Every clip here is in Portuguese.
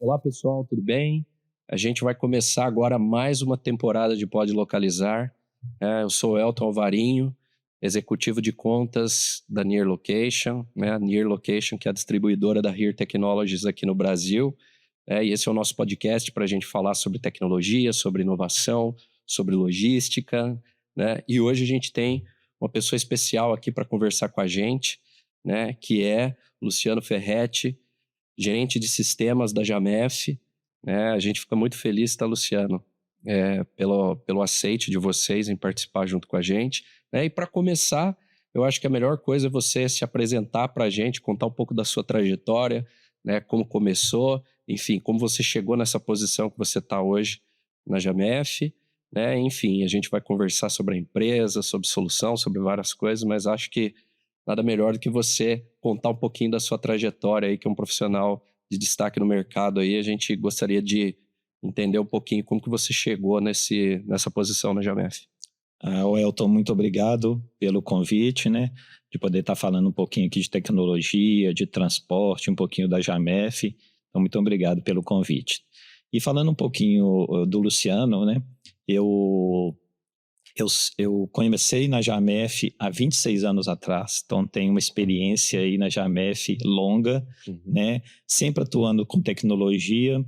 Olá, pessoal, tudo bem? A gente vai começar agora mais uma temporada de Pode Localizar. Eu sou o Elton Alvarinho, executivo de contas da Near Location, A Near Location, que é a distribuidora da Here Technologies aqui no Brasil. E esse é o nosso podcast para a gente falar sobre tecnologia, sobre inovação, sobre logística, E hoje a gente tem uma pessoa especial aqui para conversar com a gente, que é Luciano Ferretti, gerente de sistemas da Jamef. A gente fica muito feliz, tá, Luciano, pelo aceite de vocês em participar junto com a gente. E para começar, eu acho que a melhor coisa é você se apresentar para a gente, contar um pouco da sua trajetória, como começou, enfim, como você chegou nessa posição que você está hoje na Jamef. Enfim, a gente vai conversar sobre a empresa, sobre solução, sobre várias coisas, mas acho que nada melhor do que você contar um pouquinho da sua trajetória aí, que é um profissional de destaque no mercado aí. A gente gostaria de entender um pouquinho como que você chegou nessa posição na Jamef. Elton, muito obrigado pelo convite, de poder estar falando um pouquinho aqui de tecnologia, de transporte, um pouquinho da Jamef. Então, muito obrigado pelo convite. E falando um pouquinho do Luciano, eu comecei na Jamef há 26 anos atrás, então tenho uma experiência aí na Jamef longa, sempre atuando com tecnologia.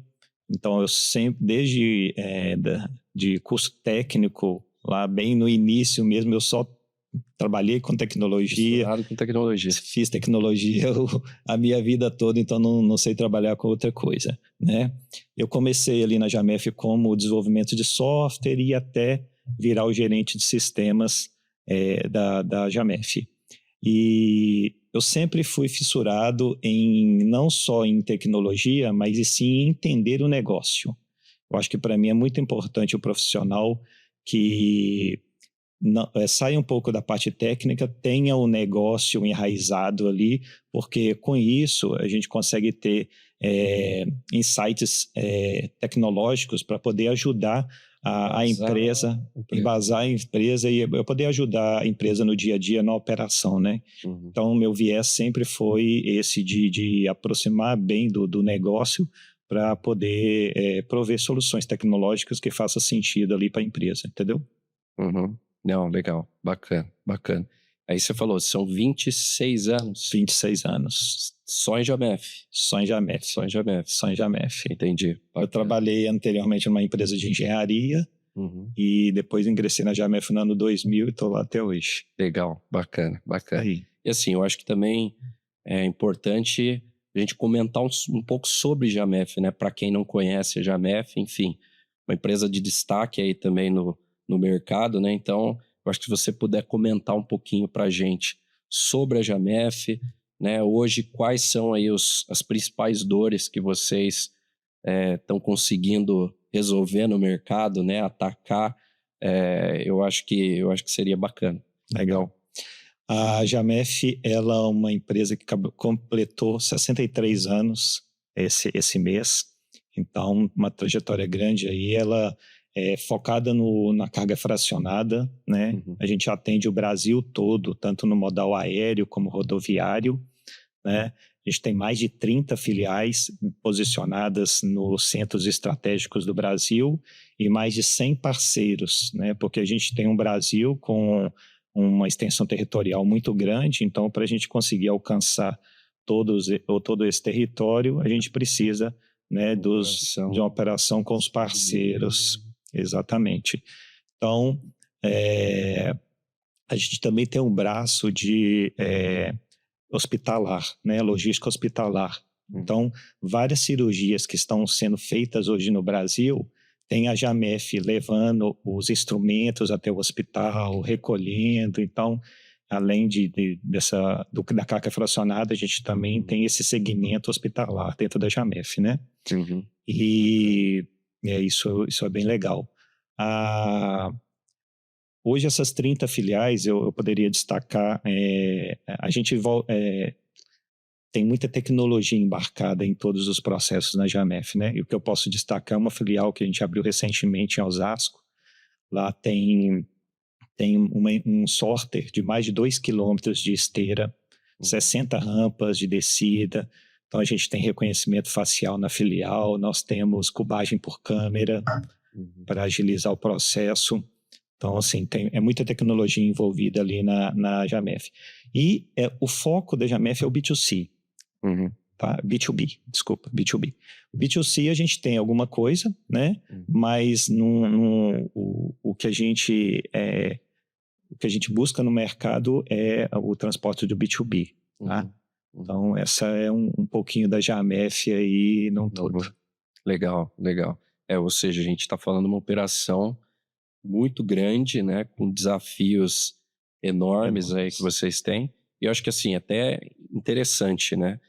Então eu sempre, desde de curso técnico, lá bem no início mesmo, eu só trabalhei com tecnologia. Misturado com tecnologia. Fiz tecnologia a minha vida toda, então não sei trabalhar com outra coisa, Eu comecei ali na Jamef como desenvolvimento de software e até virar o gerente de sistemas da Jamef. E eu sempre fui fissurado não só em tecnologia, mas e sim em entender o negócio. Eu acho que para mim é muito importante o profissional que saia um pouco da parte técnica, tenha o negócio enraizado ali, porque com isso a gente consegue ter insights tecnológicos para poder ajudar a empresa, embasar a empresa e eu poder ajudar a empresa no dia a dia, na operação, Uhum. Então, meu viés sempre foi esse de aproximar bem do negócio para poder prover soluções tecnológicas que façam sentido ali para a empresa, entendeu? Uhum. Não, legal, bacana, bacana. Aí você falou, são 26 anos. 26 anos. Só em Jamef? Só em Jamef. Só em Jamef. Só em Jamef. Entendi. Eu trabalhei anteriormente numa empresa de engenharia e depois ingressei na Jamef no ano 2000 e estou lá até hoje. Legal, bacana, bacana. Aí. E assim, eu acho que também é importante a gente comentar um pouco sobre Jamef, Para quem não conhece a Jamef, enfim, uma empresa de destaque aí também no mercado, Então, eu acho que se você puder comentar um pouquinho para a gente sobre a Jamef, Hoje, quais são aí as principais dores que vocês estão conseguindo resolver no mercado, Atacar, eu acho que seria bacana. Legal. A Jamef, ela é uma empresa que completou 63 anos esse mês, então uma trajetória grande aí. Ela é focada na carga fracionada, A gente atende o Brasil todo, tanto no modal aéreo como rodoviário, A gente tem mais de 30 filiais posicionadas nos centros estratégicos do Brasil e mais de 100 parceiros, Porque a gente tem um Brasil com uma extensão territorial muito grande, então para a gente conseguir alcançar todo esse território, a gente precisa de uma operação com os parceiros. Exatamente. Então, a gente também tem um braço de hospitalar, logística hospitalar. Então, várias cirurgias que estão sendo feitas hoje no Brasil, tem a Jamef levando os instrumentos até o hospital, recolhendo. Então, além da carga fracionada, a gente também tem esse segmento hospitalar dentro da Jamef, E isso é bem legal. Hoje, essas 30 filiais, eu poderia destacar, a gente tem muita tecnologia embarcada em todos os processos na Jamef, E o que eu posso destacar é uma filial que a gente abriu recentemente em Osasco. Lá tem um sorter de mais de 2 quilômetros de esteira, 60 rampas de descida. Então, a gente tem reconhecimento facial na filial, nós temos cubagem por câmera para agilizar o processo. Então, assim, é muita tecnologia envolvida ali na Jamef. E o foco da Jamef é o B2C. Tá? B2B, desculpa, B2B. O B2C a gente tem alguma coisa, né? Mas o que a gente busca no mercado é o transporte do B2B. Tá? Então, essa é um pouquinho da Jamef aí, não todo. Legal, legal. Ou seja, a gente está falando de uma operação muito grande, né? Com desafios enormes aí que vocês têm. E eu acho que, assim, até interessante, né?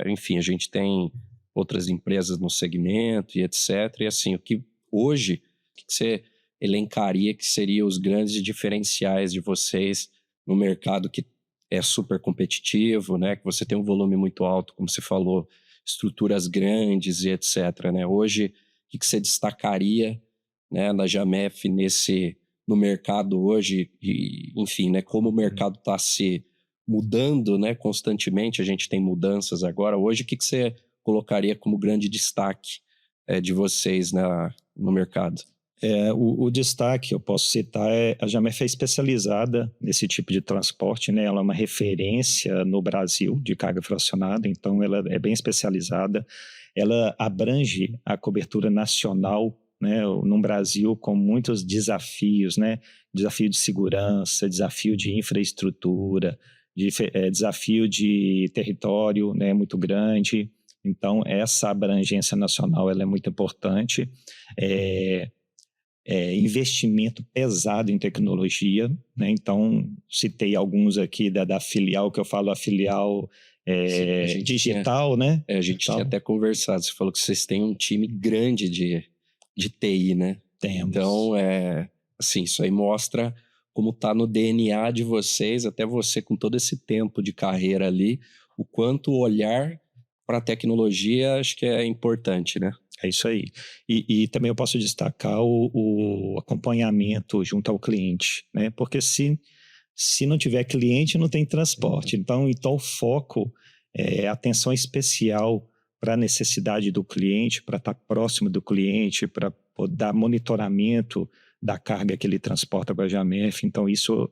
Enfim, a gente tem outras empresas no segmento e etc. E, assim, o que hoje, o que você elencaria que seriam os grandes diferenciais de vocês no mercado que é super competitivo, né? Que você tem um volume muito alto, como você falou, estruturas grandes e etc. Né? Hoje, o que você destacaria, né, na Jamef no mercado hoje? E, enfim, né, como o mercado está se mudando, né, constantemente, a gente tem mudanças agora. Hoje, o que você colocaria como grande destaque de vocês no mercado? O destaque eu posso citar a Jamef é especializada nesse tipo de transporte, né? Ela é uma referência no Brasil de carga fracionada, então ela é bem especializada. Ela abrange a cobertura nacional, né? No Brasil com muitos desafios, né? Desafio de segurança, desafio de infraestrutura, desafio de território, né? Muito grande. Então essa abrangência nacional ela é muito importante. Investimento pesado em tecnologia, né? Então, citei alguns aqui da filial, que eu falo a filial digital, né? A gente tinha até conversado, você falou que vocês têm um time grande de TI, né? Temos. Então, assim, isso aí mostra como está no DNA de vocês, até você com todo esse tempo de carreira ali, o quanto olhar para a tecnologia acho que é importante, né? É isso aí. E também eu posso destacar o acompanhamento junto ao cliente, né? Porque se não tiver cliente, não tem transporte. Então o foco é atenção especial para a necessidade do cliente, para estar próximo do cliente, para dar monitoramento da carga que ele transporta para a Jamef. Então isso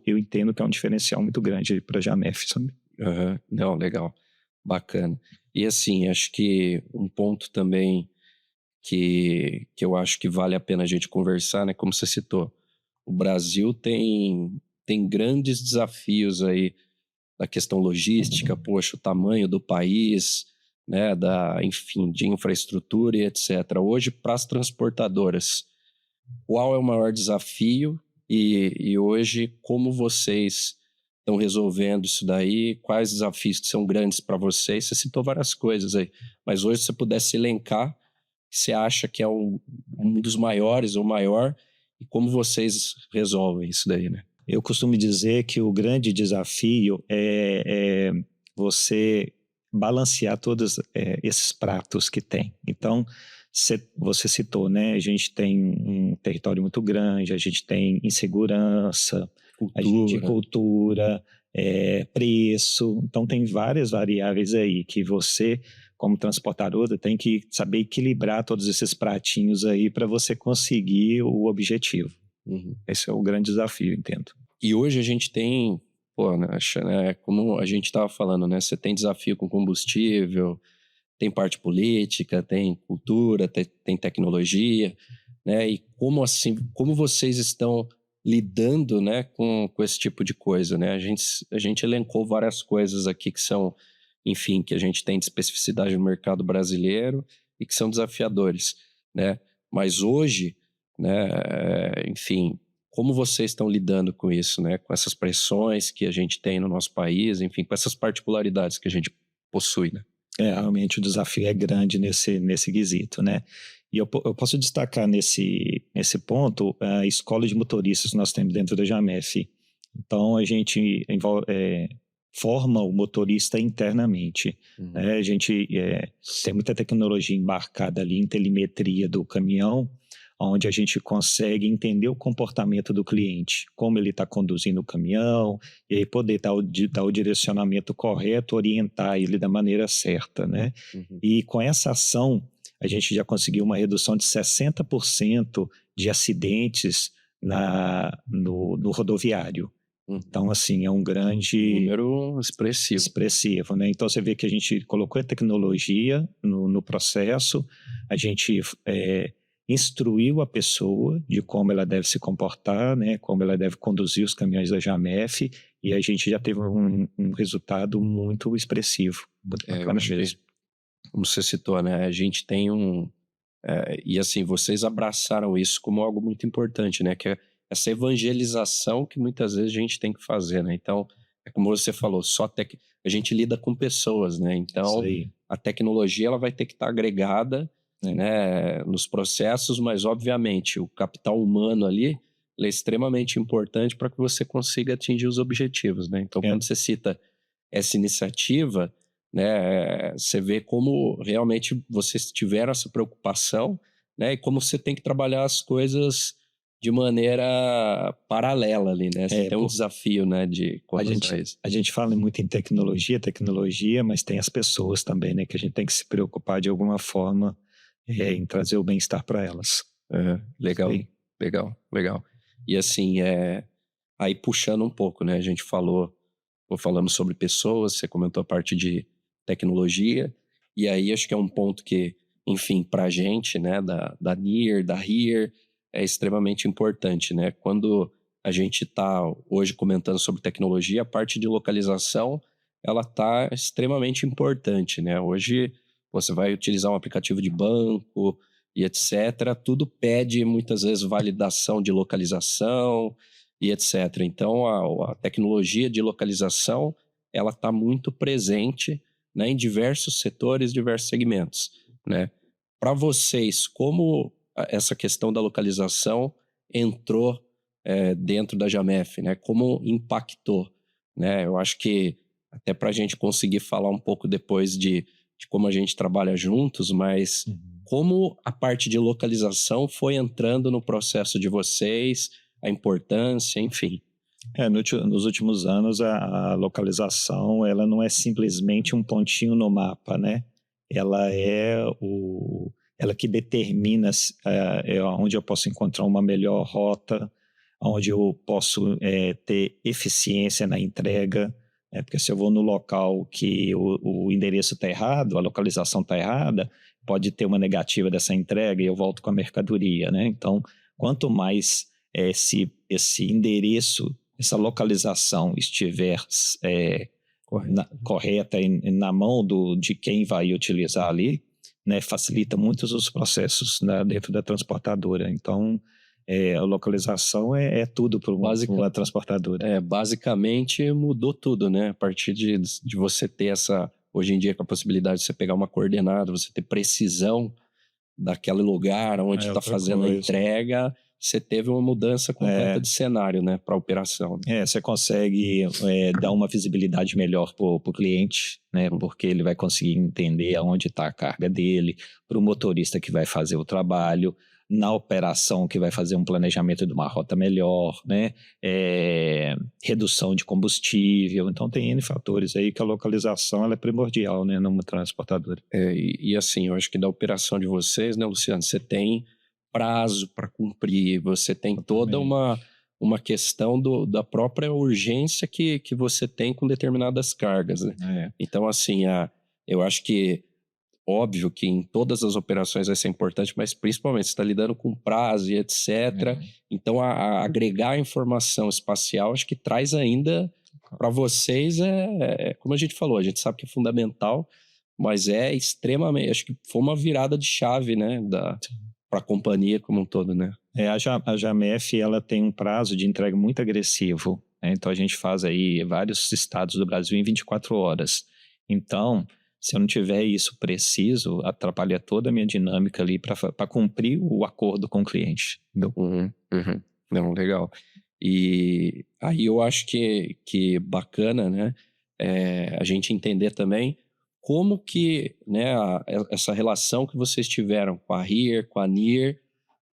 eu entendo que é um diferencial muito grande para a Jamef, sabe? Não, legal. Bacana. E assim, acho que um ponto também que eu acho que vale a pena a gente conversar, né? Como você citou, o Brasil tem grandes desafios aí da questão logística, poxa, o tamanho do país, né? Enfim, de infraestrutura e etc. Hoje, para as transportadoras, qual é o maior desafio e hoje como vocês estão resolvendo isso daí? Quais desafios que são grandes para vocês? Você citou várias coisas aí, mas hoje se você pudesse elencar, você acha que é um dos maiores ou maior, e como vocês resolvem isso daí, né? Eu costumo dizer que o grande desafio é você balancear todos esses pratos que tem. Então, você citou, né? A gente tem um território muito grande, a gente tem insegurança, a gente cultura, preço. Então, tem várias variáveis aí que você, como transportadora, tem que saber equilibrar todos esses pratinhos aí para você conseguir o objetivo. Esse é o grande desafio, entendo. E hoje a gente tem, como a gente estava falando, né? Você tem desafio com combustível, tem parte política, tem cultura, tem tecnologia, né? E como vocês estão lidando, né, com esse tipo de coisa, né? A gente elencou várias coisas aqui que são, enfim, que a gente tem de especificidade no mercado brasileiro e que são desafiadores, né? Mas hoje, né, enfim, como vocês estão lidando com isso, né? Com essas pressões que a gente tem no nosso país, enfim, com essas particularidades que a gente possui, né? Realmente o desafio é grande nesse quesito, né? E eu posso destacar nesse ponto a escola de motoristas que nós temos dentro da Jamef. Então, a gente forma o motorista internamente. Né? A gente tem muita tecnologia embarcada ali em telemetria do caminhão, onde a gente consegue entender o comportamento do cliente, como ele está conduzindo o caminhão, e aí poder dar o direcionamento correto, orientar ele da maneira certa, né? Uhum. E com essa ação, a gente já conseguiu uma redução de 60% de acidentes no rodoviário. Então, assim, é um grande... número expressivo, né? Então, você vê que a gente colocou a tecnologia no processo, a gente instruiu a pessoa de como ela deve se comportar, né? Como ela deve conduzir os caminhões da Jamef, e a gente já teve um resultado muito expressivo, muito bacana mesmo. Como você citou, né? A gente tem e assim, vocês abraçaram isso como algo muito importante, né? Que é essa evangelização que muitas vezes a gente tem que fazer, né? Então, é como você falou, a gente lida com pessoas, né? Então, a tecnologia ela vai ter que estar agregada, né, nos processos, mas obviamente o capital humano ali ele é extremamente importante para que você consiga atingir os objetivos, né? Então, quando você cita essa iniciativa, né, você vê como realmente vocês tiveram essa preocupação, né, e como você tem que trabalhar as coisas de maneira paralela ali, né? Você tem um desafio, né, com relação a isso. A gente fala muito em tecnologia, mas tem as pessoas também, né, que a gente tem que se preocupar de alguma forma em trazer o bem-estar para elas. Legal, legal. E assim, aí puxando um pouco, né, a gente falamos sobre pessoas, você comentou a parte de tecnologia, e aí acho que é um ponto que, enfim, para a gente, né, da NIR, da HERE, é extremamente importante, né? Quando a gente está hoje comentando sobre tecnologia, a parte de localização, ela está extremamente importante, né? Hoje você vai utilizar um aplicativo de banco e etc., tudo pede muitas vezes validação de localização e etc. Então, a tecnologia de localização, ela está muito presente, né, em diversos setores, diversos segmentos, né? Para vocês, como essa questão da localização entrou dentro da Jamef, né? Como impactou, né? Eu acho que até para a gente conseguir falar um pouco depois de como a gente trabalha juntos, mas como a parte de localização foi entrando no processo de vocês, a importância, enfim. Nos últimos anos, a localização ela não é simplesmente um pontinho no mapa, né? Ela ela que determina onde eu posso encontrar uma melhor rota, onde eu posso ter eficiência na entrega, porque se eu vou no local que o endereço está errado, a localização está errada, pode ter uma negativa dessa entrega e eu volto com a mercadoria, né? Então, quanto mais esse endereço, essa localização estiver correta na mão de quem vai utilizar ali, né, facilita muitos os processos, né, dentro da transportadora. Então, a localização é tudo para uma transportadora. Basicamente mudou tudo, né? A partir de você ter hoje em dia com a possibilidade de você pegar uma coordenada, você ter precisão daquele lugar onde está fazendo a entrega, você teve uma mudança completa de cenário, né, para a operação. Você consegue dar uma visibilidade melhor para o cliente, né, porque ele vai conseguir entender aonde está a carga dele, para o motorista que vai fazer o trabalho, na operação que vai fazer um planejamento de uma rota melhor, né, redução de combustível. Então tem N fatores aí que a localização ela é primordial, né, numa transportadora. E assim, eu acho que da operação de vocês, né, Luciano, você tem prazo para cumprir, você tem toda uma questão da própria urgência que você tem com determinadas cargas, né? Então, assim, eu acho que, óbvio que em todas as operações vai ser importante, mas principalmente você está lidando com prazo e etc. Então, agregar informação espacial, acho que traz ainda para vocês, como a gente falou, a gente sabe que é fundamental, mas é extremamente, acho que foi uma virada de chave, né, para a companhia como um todo, né? A Jamef, ela tem um prazo de entrega muito agressivo, né? Então a gente faz aí vários estados do Brasil em 24 horas. Então, se eu não tiver isso preciso, atrapalha toda a minha dinâmica ali para cumprir o acordo com o cliente. Não, legal. E aí eu acho que bacana, né, a gente entender também como que, né, essa relação que vocês tiveram com a HERE, com a NIR,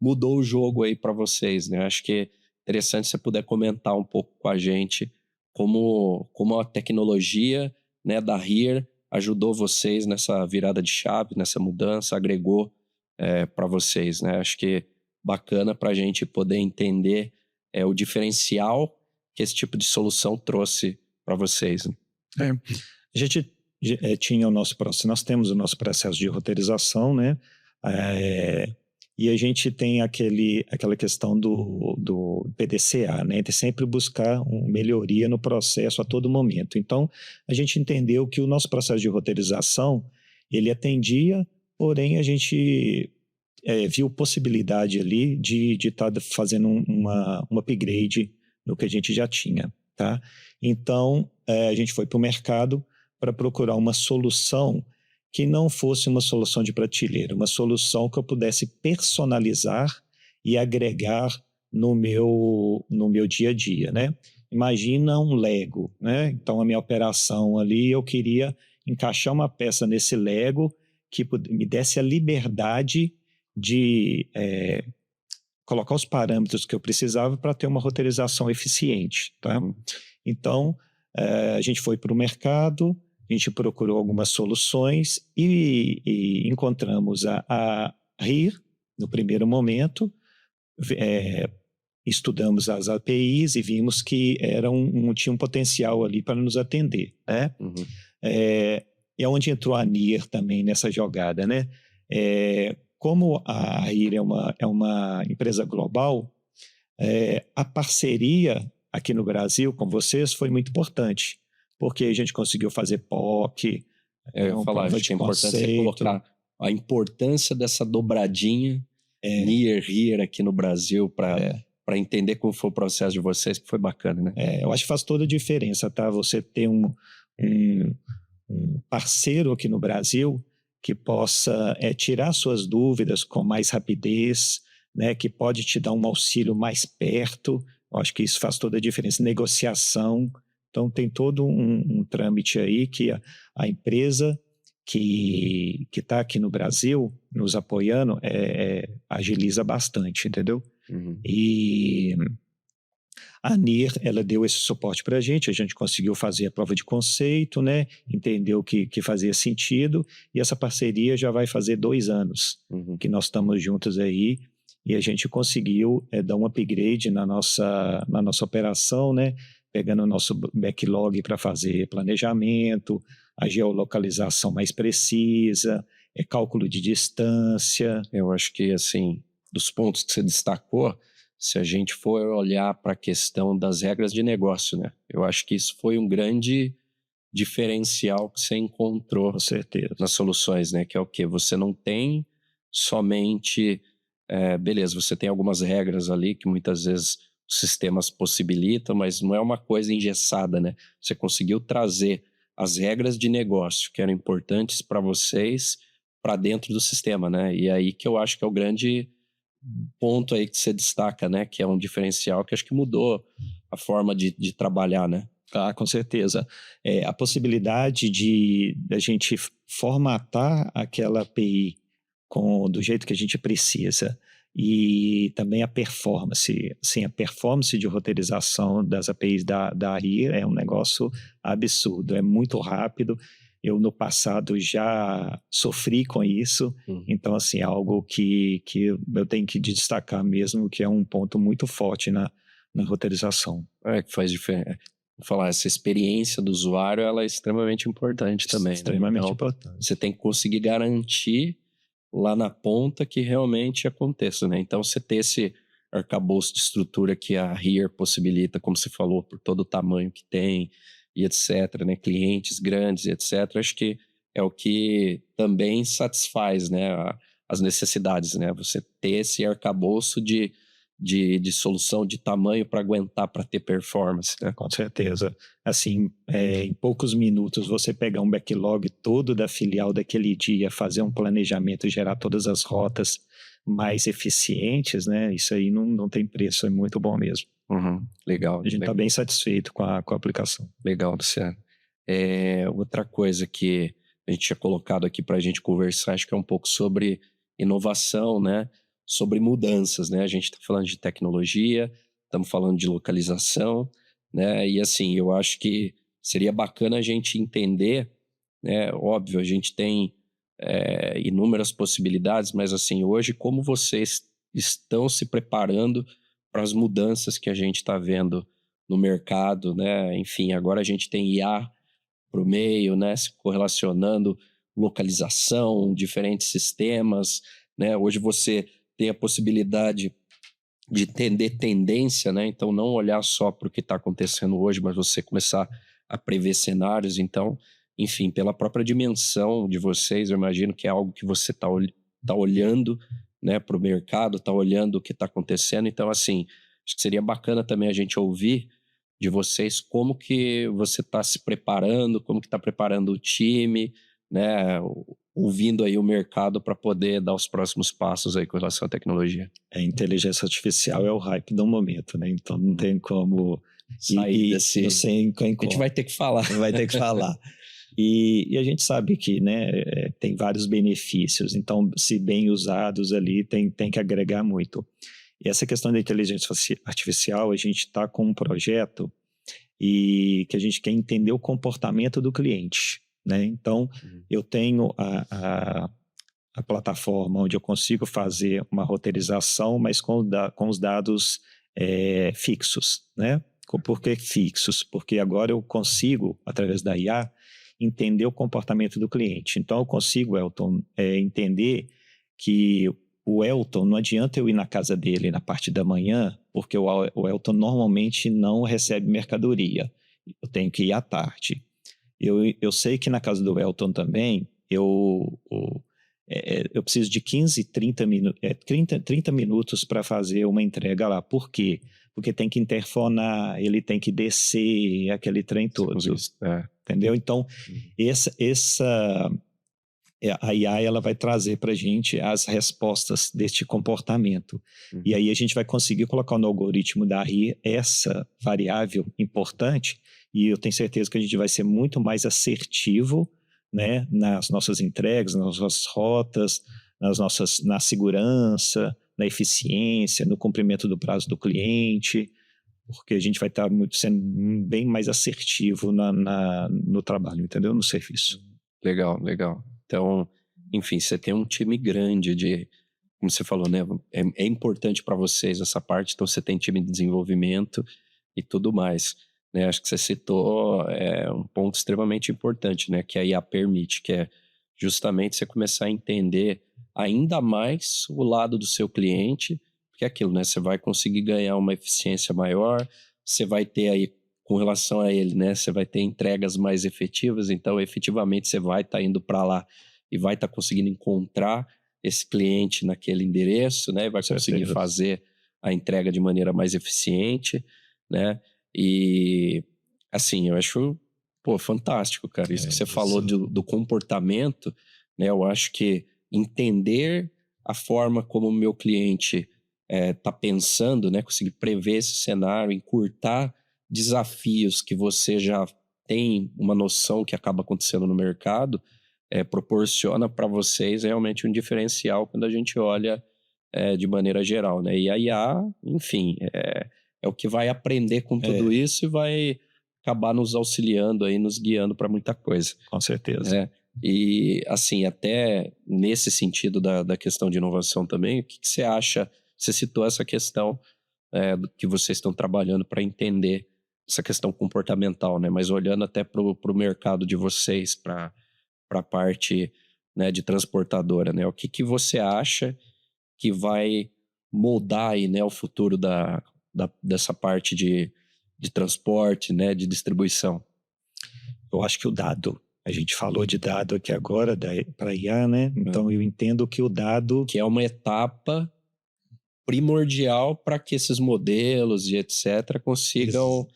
mudou o jogo aí para vocês, né? Acho que é interessante se você puder comentar um pouco com a gente como a tecnologia, né, da HERE ajudou vocês nessa virada de chave, nessa mudança, agregou para vocês, né? Acho que bacana para a gente poder entender o diferencial que esse tipo de solução trouxe para vocês, né? A gente tinha o nosso processo, nós temos o nosso processo de roteirização, né? E a gente tem aquela questão do PDCA, né? De sempre buscar uma melhoria no processo a todo momento. Então, a gente entendeu que o nosso processo de roteirização, ele atendia, porém a gente viu possibilidade ali de estar fazendo um upgrade no que a gente já tinha, tá? Então, a gente foi para o mercado para procurar uma solução que não fosse uma solução de prateleira, uma solução que eu pudesse personalizar e agregar no meu dia a dia, né? Imagina um Lego, né? Então, a minha operação ali, eu queria encaixar uma peça nesse Lego que me desse a liberdade de colocar os parâmetros que eu precisava para ter uma roteirização eficiente, tá? Então, a gente foi para o mercado, a gente procurou algumas soluções e encontramos a HERE no primeiro momento, estudamos as APIs e vimos que tinha um potencial ali para nos atender, né? É onde entrou a NIR também nessa jogada, né? Como a HERE é uma empresa global, a parceria aqui no Brasil com vocês foi muito importante, porque a gente conseguiu fazer POC, eu ia falar, acho que é importante você colocar a importância dessa dobradinha NIR, HERE aqui no Brasil para entender como foi o processo de vocês, que foi bacana, né? Eu acho que faz toda a diferença, tá? Você ter um parceiro aqui no Brasil que possa tirar suas dúvidas com mais rapidez, né? Que pode te dar um auxílio mais perto. Eu acho que isso faz toda a diferença. Negociação. Então, tem todo um trâmite aí que a empresa que está aqui no Brasil nos apoiando agiliza bastante, entendeu? E a NIR, ela deu esse suporte para a gente conseguiu fazer a prova de conceito, né? Entendeu que fazia sentido, e essa parceria já vai fazer 2 anos que nós estamos juntos aí, e a gente conseguiu dar um upgrade na nossa operação, né? Pegando o nosso backlog para fazer planejamento, a geolocalização mais precisa, cálculo de distância. Eu acho que, assim, dos pontos que você destacou, se a gente for olhar para a questão das regras de negócio, né? Eu acho que isso foi um grande diferencial que você encontrou, com certeza, nas soluções, né? Que é o quê? Você não tem somente... beleza, você tem algumas regras ali que muitas vezes os sistemas possibilitam, mas não é uma coisa engessada, né? Você conseguiu trazer as regras de negócio que eram importantes para vocês para dentro do sistema, né? E aí que eu acho que é o grande ponto aí que você destaca, né? Que é um diferencial que acho que mudou a forma de trabalhar, né? Ah, com certeza. A possibilidade da gente formatar aquela API do jeito que a gente precisa, e também a performance. Sim, a performance de roteirização das APIs da HERE é um negócio absurdo, é muito rápido. Eu, no passado, já sofri com isso, então, assim, é algo que eu tenho que destacar mesmo, que é um ponto muito forte na roteirização. Que faz diferença. Vou falar, essa experiência do usuário, ela é extremamente importante também. Extremamente né? Então, importante. Você tem que conseguir garantir lá na ponta que realmente aconteça, né? Então, você ter esse arcabouço de estrutura que a HERE possibilita, como você falou, por todo o tamanho que tem e etc, né? Clientes grandes e etc, acho que é o que também satisfaz, né? As necessidades, né? Você ter esse arcabouço de solução de tamanho para aguentar, para ter performance, né? Com certeza. Assim, em poucos minutos, você pegar um backlog todo da filial daquele dia, fazer um planejamento, gerar todas as rotas mais eficientes, né? Isso aí não tem preço, é muito bom mesmo. Legal. A gente está bem satisfeito com a aplicação. Legal, Luciano. Outra coisa que a gente tinha colocado aqui para a gente conversar, acho que é um pouco sobre inovação, né? sobre mudanças, né? A gente está falando de tecnologia, estamos falando de localização, né? E assim, eu acho que seria bacana a gente entender, né? Óbvio, a gente tem inúmeras possibilidades, mas assim, hoje, como vocês estão se preparando para as mudanças que a gente está vendo no mercado, né? Enfim, agora a gente tem IA para o meio, né? Se correlacionando localização, diferentes sistemas, né? Hoje você tem a possibilidade de entender tendência, né? Então não olhar só para o que está acontecendo hoje, mas você começar a prever cenários. Então, enfim, pela própria dimensão de vocês, eu imagino que é algo que você está olhando, né, para o mercado, está olhando o que está acontecendo. Então, assim, acho que seria bacana também a gente ouvir de vocês como que você está se preparando, como que está preparando o time, né, ouvindo aí o mercado para poder dar os próximos passos aí com relação à tecnologia. A inteligência artificial é o hype do momento, né? Então não tem como sair desse... Não sei a gente vai ter que falar. Vai ter que falar. E a gente sabe que, né, tem vários benefícios, então se bem usados ali tem que agregar muito. E essa questão da inteligência artificial, a gente está com um projeto e que a gente quer entender o comportamento do cliente, né? Então, eu tenho a plataforma onde eu consigo fazer uma roteirização, mas com os dados fixos, né? Por que fixos? Porque agora eu consigo, através da IA, entender o comportamento do cliente. Então, eu consigo, Elton, entender que o Elton, não adianta eu ir na casa dele na parte da manhã, porque o Elton normalmente não recebe mercadoria. Eu tenho que ir à tarde. Eu sei que na casa do Elton também, eu preciso de 15, 30 minutos para fazer uma entrega lá. Por quê? Porque tem que interfonar, ele tem que descer, aquele trem todo. Entendeu? Então, a IA ela vai trazer para a gente as respostas deste comportamento. E aí a gente vai conseguir colocar no algoritmo da AI essa variável importante, e eu tenho certeza que a gente vai ser muito mais assertivo, né, nas nossas entregas, nas nossas rotas, na segurança, na eficiência, no cumprimento do prazo do cliente, porque a gente vai estar sendo bem mais assertivo no trabalho, entendeu? No serviço. Legal, legal. Então, enfim, você tem um time grande como você falou, né? É importante para vocês essa parte, então você tem time de desenvolvimento e tudo mais, né? Acho que você citou um ponto extremamente importante, né? Que a IA permite, que é justamente você começar a entender ainda mais o lado do seu cliente, porque é aquilo, né? Você vai conseguir ganhar uma eficiência maior, você vai ter aí, com relação a ele, né? Você vai ter entregas mais efetivas, então efetivamente você vai estar indo para lá e vai estar conseguindo encontrar esse cliente naquele endereço, né? E vai conseguir fazer a entrega de maneira mais eficiente, né? E assim, eu acho, fantástico, cara. Isso que você falou do comportamento, né? Eu acho que entender a forma como o meu cliente está pensando, né? Conseguir prever esse cenário, encurtar desafios que você já tem uma noção que acaba acontecendo no mercado, proporciona para vocês realmente um diferencial quando a gente olha de maneira geral, né? E a IA, enfim, é o que vai aprender com tudo isso e vai acabar nos auxiliando aí, nos guiando para muita coisa. Com certeza. E assim, até nesse sentido da questão de inovação também, o que você acha? Você citou essa questão do que vocês estão trabalhando para entender essa questão comportamental, né? Mas olhando até para o mercado de vocês, para a parte, né, de transportadora, né? O que você acha que vai moldar aí, né, o futuro dessa parte de transporte, né, de distribuição? Eu acho que o dado. A gente falou de dado aqui agora para IA, né? Então eu entendo que o dado... Que é uma etapa primordial para que esses modelos e etc. consigam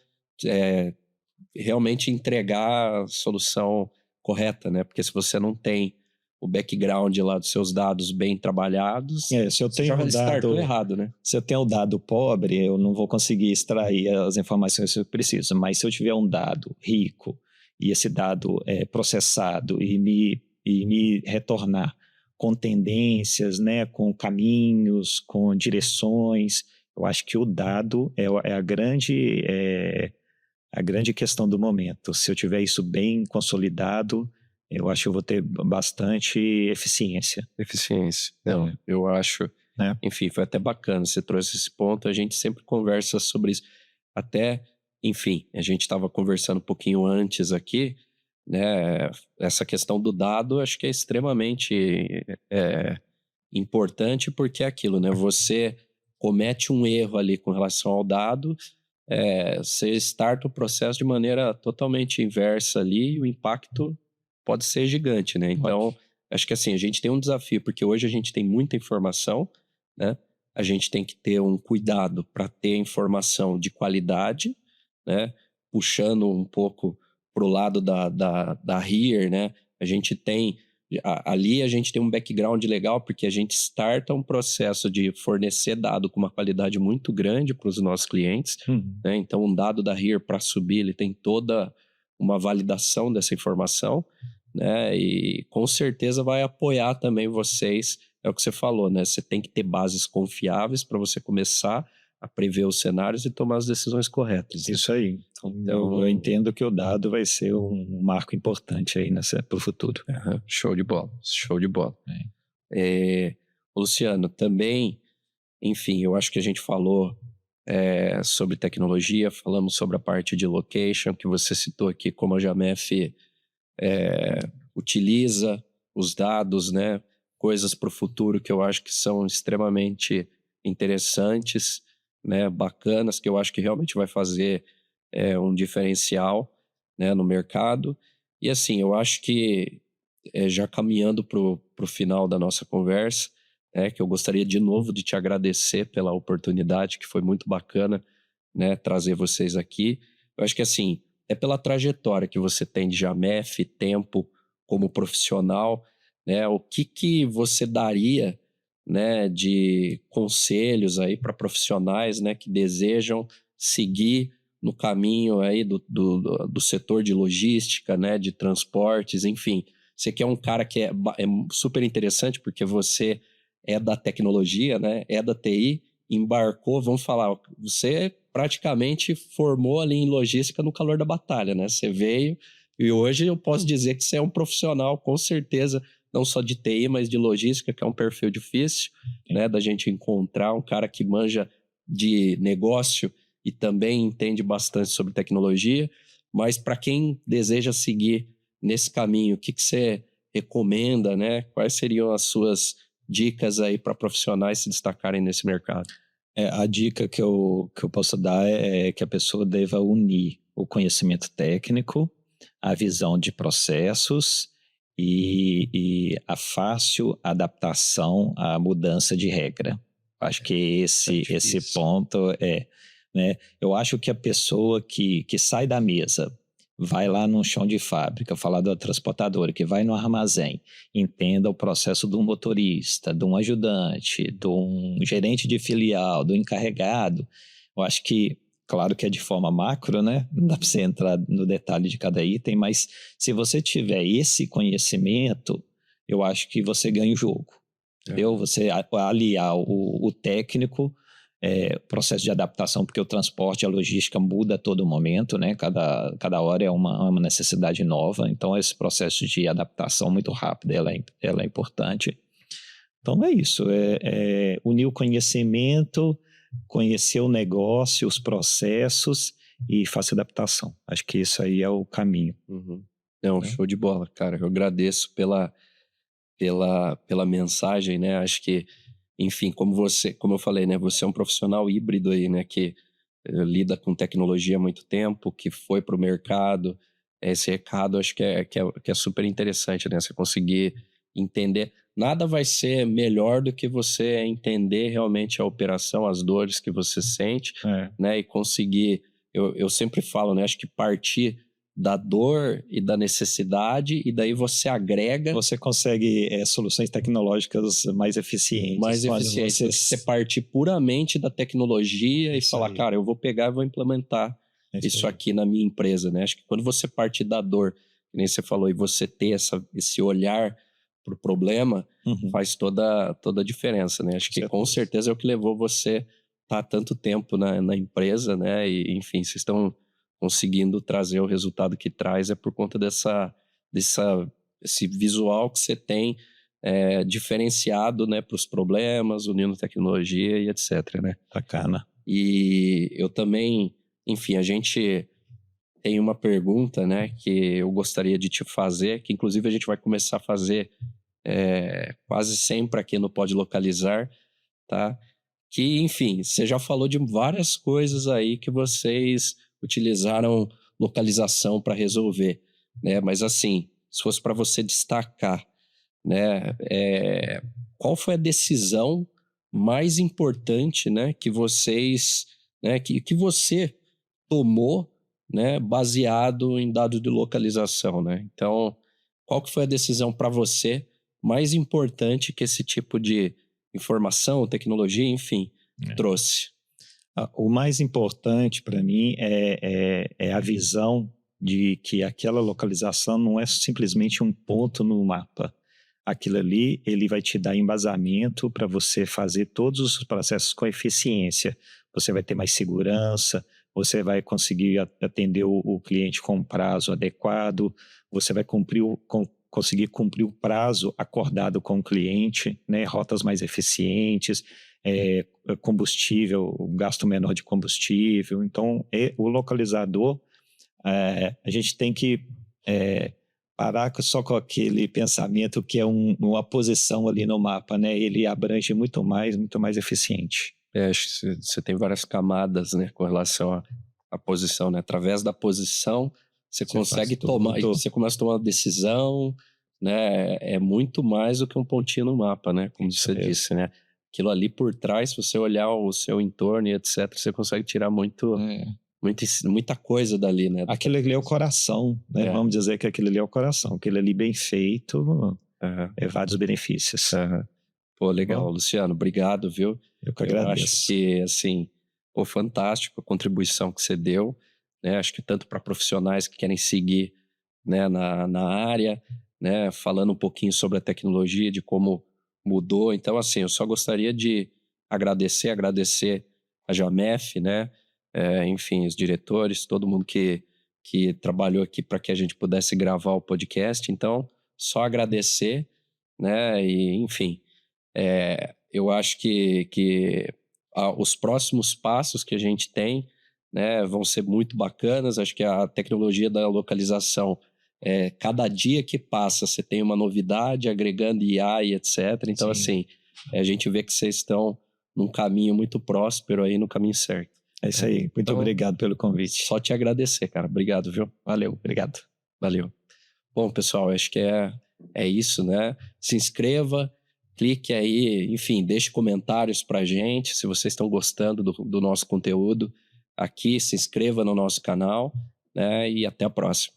realmente entregar a solução correta, né? Porque se você não tem o background lá dos seus dados bem trabalhados, se eu tenho já startou errado, né? Se eu tenho um dado pobre, eu não vou conseguir extrair as informações que eu preciso, mas se eu tiver um dado rico e esse dado é processado e me retornar com tendências, né, com caminhos, com direções. Eu acho que o dado é a grande questão do momento. Se eu tiver isso bem consolidado, eu acho que eu vou ter bastante eficiência. Eficiência. Não, eu acho... Né? Enfim, foi até bacana, você trouxe esse ponto, a gente sempre conversa sobre isso. Até, enfim, a gente estava conversando um pouquinho antes aqui, né? Essa questão do dado, acho que é extremamente importante, porque é aquilo, né? Você comete um erro ali com relação ao dado, você starta o processo de maneira totalmente inversa ali, e o impacto pode ser gigante, né? Então, acho que assim, a gente tem um desafio, porque hoje a gente tem muita informação, né? A gente tem que ter um cuidado para ter informação de qualidade, né? Puxando um pouco para o lado da HERE, né? A gente tem... Ali a gente tem um background legal, porque a gente starta um processo de fornecer dado com uma qualidade muito grande para os nossos clientes, né? Então, um dado da HERE para subir, ele tem toda uma validação dessa informação, né? E com certeza vai apoiar também vocês. É o que você falou, né? Você tem que ter bases confiáveis para você começar a prever os cenários e tomar as decisões corretas. Isso aí. Então, eu entendo que o dado vai ser um marco importante aí para o futuro. Show de bola, show de bola. Luciano, também, enfim, eu acho que a gente falou sobre tecnologia, falamos sobre a parte de location, que você citou aqui, como a Jamef utiliza os dados, né? Coisas para o futuro que eu acho que são extremamente interessantes, né? Bacanas, que eu acho que realmente vai fazer um diferencial, né? No mercado. E assim, eu acho que já caminhando para o final da nossa conversa, que eu gostaria de novo de te agradecer pela oportunidade, que foi muito bacana, né? Trazer vocês aqui. Eu acho que assim, é pela trajetória que você tem de Jamef, tempo como profissional, né? O que você daria, né, de conselhos aí para profissionais, né, que desejam seguir no caminho aí do setor de logística, né, de transportes, enfim. Você que é um cara que é super interessante, porque você é da tecnologia, né, é da TI, embarcou, vamos falar, você praticamente formou ali em logística no calor da batalha, né? Você veio e hoje eu posso dizer que você é um profissional, com certeza, não só de TI, mas de logística, que é um perfil difícil, né? Da gente encontrar um cara que manja de negócio e também entende bastante sobre tecnologia. Mas para quem deseja seguir nesse caminho, o que você recomenda, né? Quais seriam as suas dicas aí para profissionais se destacarem nesse mercado? A dica que eu posso dar é que a pessoa deva unir o conhecimento técnico, a visão de processos e a fácil adaptação à mudança de regra. Acho que esse ponto né? Eu acho que a pessoa que sai da mesa, vai lá no chão de fábrica, falar da transportadora, que vai no armazém, entenda o processo de um motorista, de um ajudante, de um gerente de filial, do encarregado. Eu acho que, claro que é de forma macro, né? Não dá para você entrar no detalhe de cada item, mas se você tiver esse conhecimento, eu acho que você ganha o jogo. Entendeu? Você aliar o técnico, processo de adaptação, porque o transporte e a logística muda a todo momento, né? Cada hora é uma necessidade nova, então esse processo de adaptação muito rápido, ela é importante. Então é isso, unir o conhecimento, conhecer o negócio, os processos e fazer adaptação. Acho que isso aí é o caminho. Não, show de bola, cara. Eu agradeço pela mensagem, né? Acho que, enfim, como eu falei, né? Você é um profissional híbrido aí, né? Que lida com tecnologia há muito tempo, que foi para o mercado. Esse recado acho que é super interessante, né? Você conseguir entender. Nada vai ser melhor do que você entender realmente a operação, as dores que você sente, né? E conseguir... Eu sempre falo, né? Acho que partir da dor e da necessidade, e daí você agrega... Você consegue soluções tecnológicas mais eficientes. Mais eficientes. Você partir puramente da tecnologia e falar, cara, eu vou pegar e vou implementar isso aqui na minha empresa, né? Acho que quando você partir da dor, que nem você falou, e você ter esse olhar pro problema, Uhum. faz toda a diferença, né? Acho que com certeza é o que levou você estar tanto tempo na empresa, né? E, enfim, vocês estão conseguindo trazer o resultado que traz é por conta esse visual que você tem diferenciado, né, para os problemas, unindo tecnologia e etc, né? Bacana. E eu também, enfim, a gente tem uma pergunta, né, que eu gostaria de te fazer, que inclusive a gente vai começar a fazer quase sempre aqui no Pode Localizar, tá? Que, enfim, você já falou de várias coisas aí que vocês utilizaram localização para resolver, né? Mas assim, se fosse para você destacar, né, qual foi a decisão mais importante, né, que vocês, né, que você tomou, né, baseado em dados de localização, né? Então, qual que foi a decisão para você mais importante que esse tipo de informação, tecnologia, enfim, trouxe? O mais importante para mim é a visão de que aquela localização não é simplesmente um ponto no mapa. Aquilo ali, ele vai te dar embasamento para você fazer todos os processos com eficiência. Você vai ter mais segurança, você vai conseguir atender o cliente com um prazo adequado, você vai conseguir cumprir o prazo acordado com o cliente, né? Rotas mais eficientes, combustível, gasto menor de combustível. Então, o localizador, a gente tem que parar só com aquele pensamento que é uma posição ali no mapa, né? Ele abrange muito mais eficiente. Acho que você tem várias camadas, né, com relação à posição, né? Através da posição, você consegue tomar, você começa a tomar uma decisão, né? É muito mais do que um pontinho no mapa, né? Como você disse, né? Aquilo ali por trás, se você olhar o seu entorno e etc., você consegue tirar muita coisa dali, né? Aquilo ali é o coração, né? Vamos dizer que aquilo ali é o coração. Aquilo ali bem feito, vários benefícios. Pô, legal, Luciano, obrigado, viu? Eu que agradeço. Eu acho que, assim, fantástico a contribuição que você deu, né? Acho que tanto para profissionais que querem seguir, né, na área, né, falando um pouquinho sobre a tecnologia, de como mudou. Então, assim, eu só gostaria de agradecer a Jamef, né? Enfim, os diretores, todo mundo que trabalhou aqui para que a gente pudesse gravar o podcast. Então, só agradecer, né? E, enfim, eu acho que os próximos passos que a gente tem, né, vão ser muito bacanas. Acho que a tecnologia da localização, cada dia que passa, você tem uma novidade, agregando IA e etc. Então, assim, a gente vê que vocês estão num caminho muito próspero aí, no caminho certo. É isso aí. Muito obrigado pelo convite. Só te agradecer, cara. Obrigado, viu? Valeu, obrigado. Valeu. Bom, pessoal, acho que é isso, né? Se inscreva, clique aí, enfim, deixe comentários pra gente, se vocês estão gostando do nosso conteúdo aqui, se inscreva no nosso canal, né? E até a próxima.